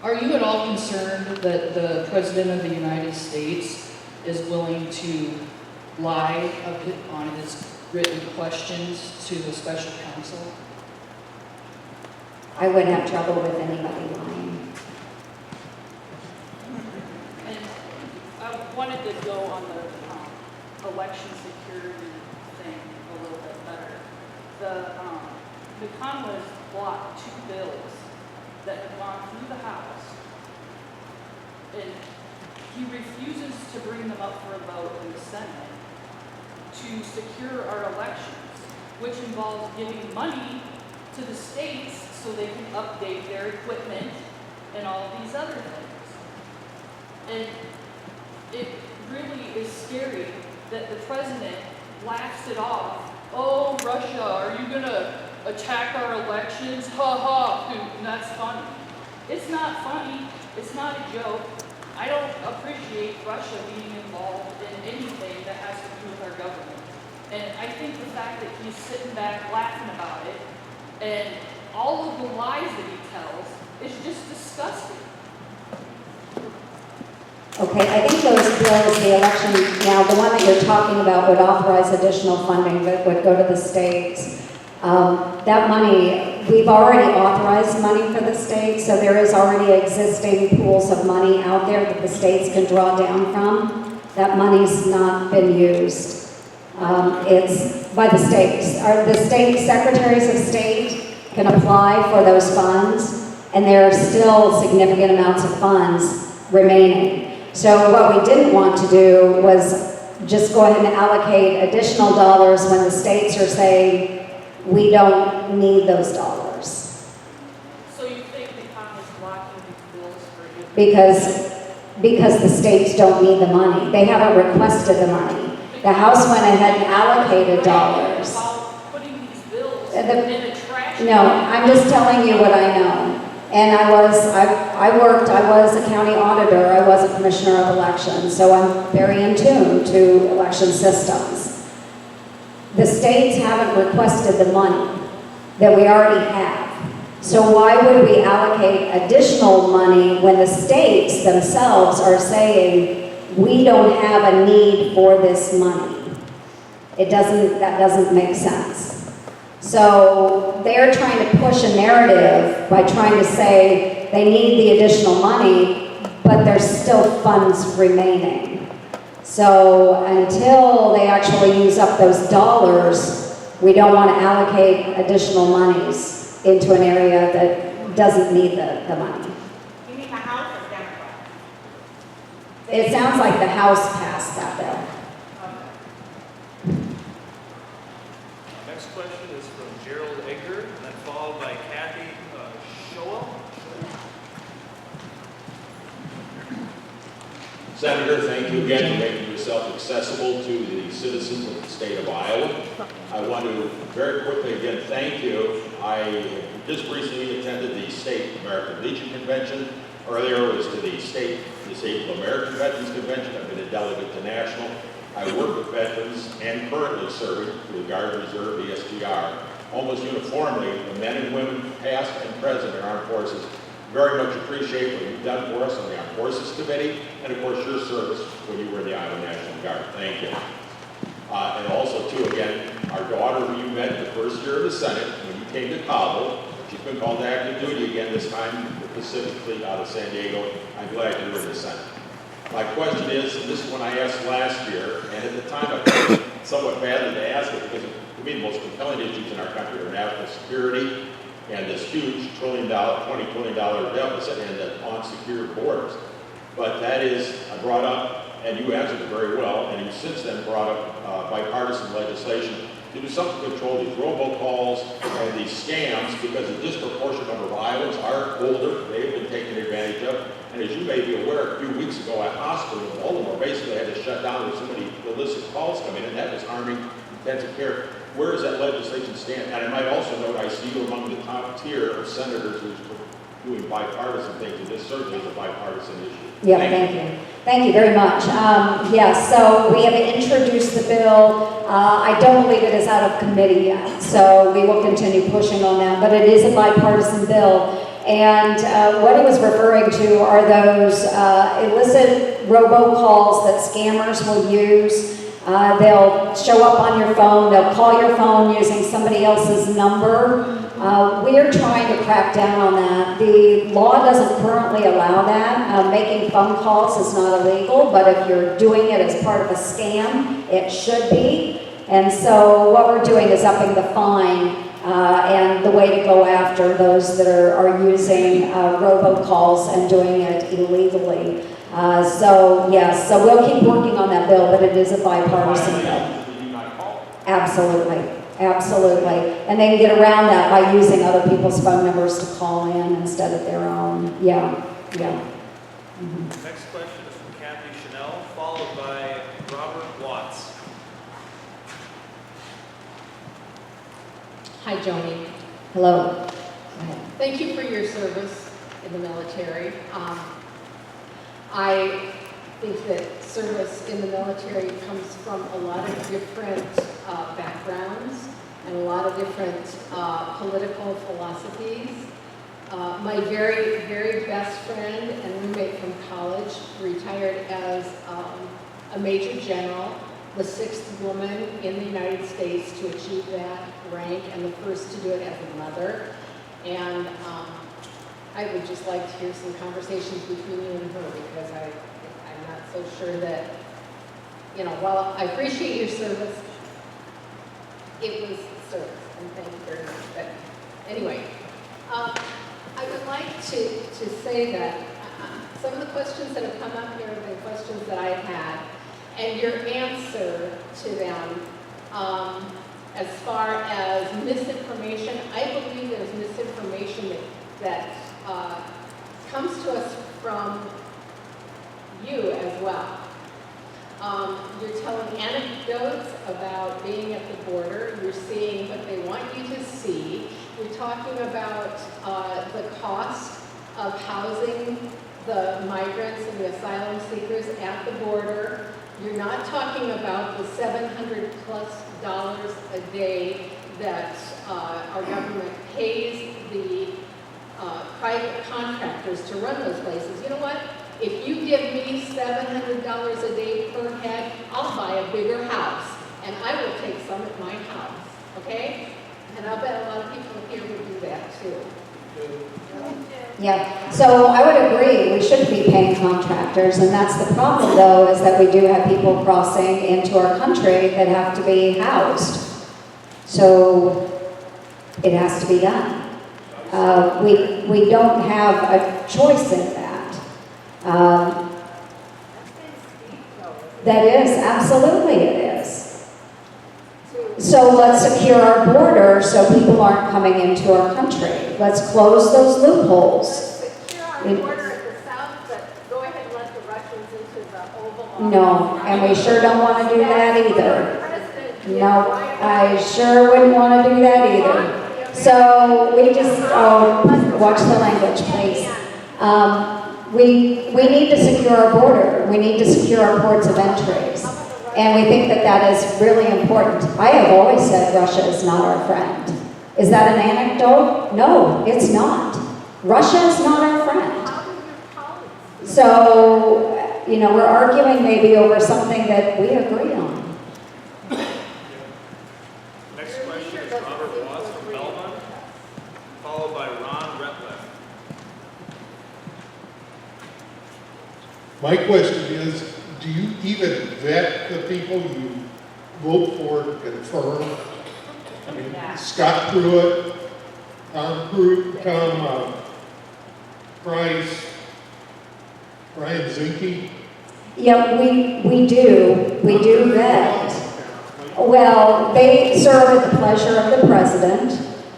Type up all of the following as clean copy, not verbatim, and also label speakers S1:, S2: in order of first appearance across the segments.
S1: Are you at all concerned that the President of the United States is willing to lie on his written questions to the special counsel?
S2: I wouldn't have trouble with anybody lying.
S3: And I wanted to go on the election security thing a little bit better. The Congress blocked 2 bills that have gone through the House, and he refuses to bring them up for a vote in the Senate to secure our elections, which involves giving money to the states so they can update their equipment and all these other things. And it really is scary that the president laughs it off. Oh, Russia, are you gonna attack our elections? Ha ha, Putin, that's funny. It's not funny, it's not a joke. I don't appreciate Russia being involved in anything that has to do with our government. And I think the fact that he's sitting back laughing about it and all of the lies that he tells is just disgusting.
S2: Okay, I think those bills, the election, now the one that you're talking about would authorize additional funding that would go to the states. That money, we've already authorized money for the states, so there is already existing pools of money out there that the states can draw down from. That money's not been used. It's by the states. The state secretaries of state can apply for those funds, and there are still significant amounts of funds remaining. So what we didn't want to do was just go ahead and allocate additional dollars when the states are saying, we don't need those dollars.
S3: So you think the Congress blocking these bills for you?
S2: Because the states don't need the money. They haven't requested the money. The House went ahead and allocated dollars.
S3: About putting these bills in a trash can.
S2: No, I'm just telling you what I know. And I was a county auditor, I was a commissioner of elections, so I'm very in tune to election systems. The states haven't requested the money that we already have. So why would we allocate additional money when the states themselves are saying, we don't have a need for this money? That doesn't make sense. So they're trying to push a narrative by trying to say they need the additional money, but there's still funds remaining. So until they actually use up those dollars, we don't want to allocate additional monies into an area that doesn't need the money.
S4: You mean the House or Democrats?
S2: It sounds like the House passed that bill.
S5: Next question is from Gerald Edgar, and then followed by Kathy Schoell.
S6: Senator, thank you again for making yourself accessible to the citizens of the state of Iowa. I want to very quickly again thank you. I just recently attended the State American Legion Convention. Earlier was to the State Disabled American Veterans Convention. I've been a delegate to national. I work with veterans and currently serving through the Guard and Reserve, the SGR. Almost uniformly, the men and women, past and present in armed forces, very much appreciate what you've done for us on the Armed Forces Committee, and of course your service when you were in the Iowa National Guard. Thank you. And also, too, again, our daughter who you met the first year of the Senate when you came to Kabul, she's been called to active duty again, this time the Pacific Fleet out of San Diego. I'm glad you were in the Senate. My question is, and this is one I asked last year, and at the time I felt somewhat badly to ask it because to me the most compelling issues in our country are national security and this huge $20 trillion deficit and the unsecured borders. But that is, I brought up, and you answered it very well, and you since then brought up bipartisan legislation to do something to control these robocalls and these scams because a disproportionate number of Iowans are older, they've been taken advantage of. And as you may be aware, a few weeks ago, a hospital in Baltimore basically had to shut down with so many illicit calls coming in, and that was harming intensive care. Where does that legislation stand? And I might also note, I see you among the top tier of senators who's doing bipartisan things, and this certainly is a bipartisan issue.
S2: Yeah, thank you. Thank you very much. Yes, so we have introduced the bill. I don't believe it is out of committee yet, so we will continue pushing on that, but it is a bipartisan bill. And what he was referring to are those illicit robocalls that scammers will use. They'll show up on your phone, they'll call your phone using somebody else's number. We're trying to crack down on that. The law doesn't currently allow that. Making phone calls is not illegal, but if you're doing it as part of a scam, it should be. And so what we're doing is upping the fine and the way to go after those that are using robocalls and doing it illegally. So yes, so we'll keep working on that bill, but it is a bipartisan bill. Absolutely, absolutely. And they can get around that by using other people's phone numbers to call in instead of their own. Yeah. Mm-hmm.
S5: Next question is from Kathy Chanel, followed by Robert Watts.
S7: Hi, Joni.
S2: Hello.
S7: Thank you for your service in the military. I think that service in the military comes from a lot of different backgrounds and a lot of different political philosophies. My very, very best friend and roommate from college retired as a major general, the 6th woman in the United States to achieve that rank and the first to do it as a mother. And I would just like to hear some conversations between you and her, because I'm not so sure that, while I appreciate your service, it was service, and thank you very much. But anyway, I would like to say that some of the questions that have come up here have been questions that I've had, and your answer to them, as far as misinformation, I believe there's misinformation that comes to us from you as well. You're telling anecdotes about being at the border. You're seeing what they want you to see. You're talking about the cost of housing the migrants and the asylum seekers at the border. You're not talking about the $700+ a day that our government pays the private contractors to run those places. You know what? If you give me $700 a day per head, I'll buy a bigger house, and I will take some at my house, okay? And I'll bet a lot of people here would do that too.
S2: Yeah, so I would agree, we shouldn't be paying contractors, and that's the problem though, is that we do have people crossing into our country that have to be housed. So it has to be done. We don't have a choice in that. That is, absolutely it is. So let's secure our border so people aren't coming into our country. Let's close those loopholes.
S7: Secure our border at the south, but go ahead and let the Russians into the Oval Office.
S2: No, and we sure don't want to do that either.
S7: President,
S2: No, I sure wouldn't want to do that either. So we just, watch the language, please. We need to secure our border. We need to secure our ports of entries. And we think that that is really important. I have always said Russia is not our friend. Is that an anecdote? No, it's not. Russia is not our friend. So, we're arguing maybe over something that we agree on.
S5: Next question is Robert Watts from Belmont, followed by Ron Retleff.
S8: My question is, do you even vet the people you vote for to confirm? I mean, Scott Pruitt, Tom Price, Brian Zinke?
S2: Yeah, we do vet. Well, they serve at the pleasure of the president,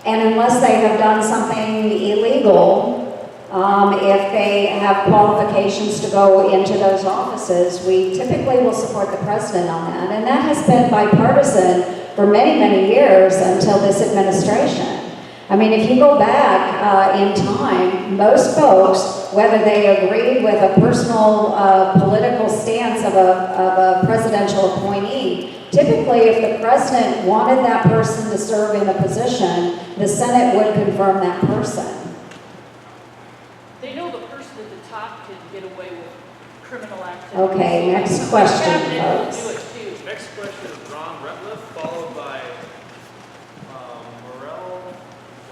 S2: and unless they have done something illegal, if they have qualifications to go into those offices, we typically will support the president on that. And that has been bipartisan for many, many years until this administration. I mean, if you go back in time, most folks, whether they agreed with a personal political stance of a presidential appointee, typically if the president wanted that person to serve in a position, the Senate would confirm that person.
S3: at the top can get away with criminal activity.
S2: Okay, next question, folks.
S3: Do it too.
S5: Next question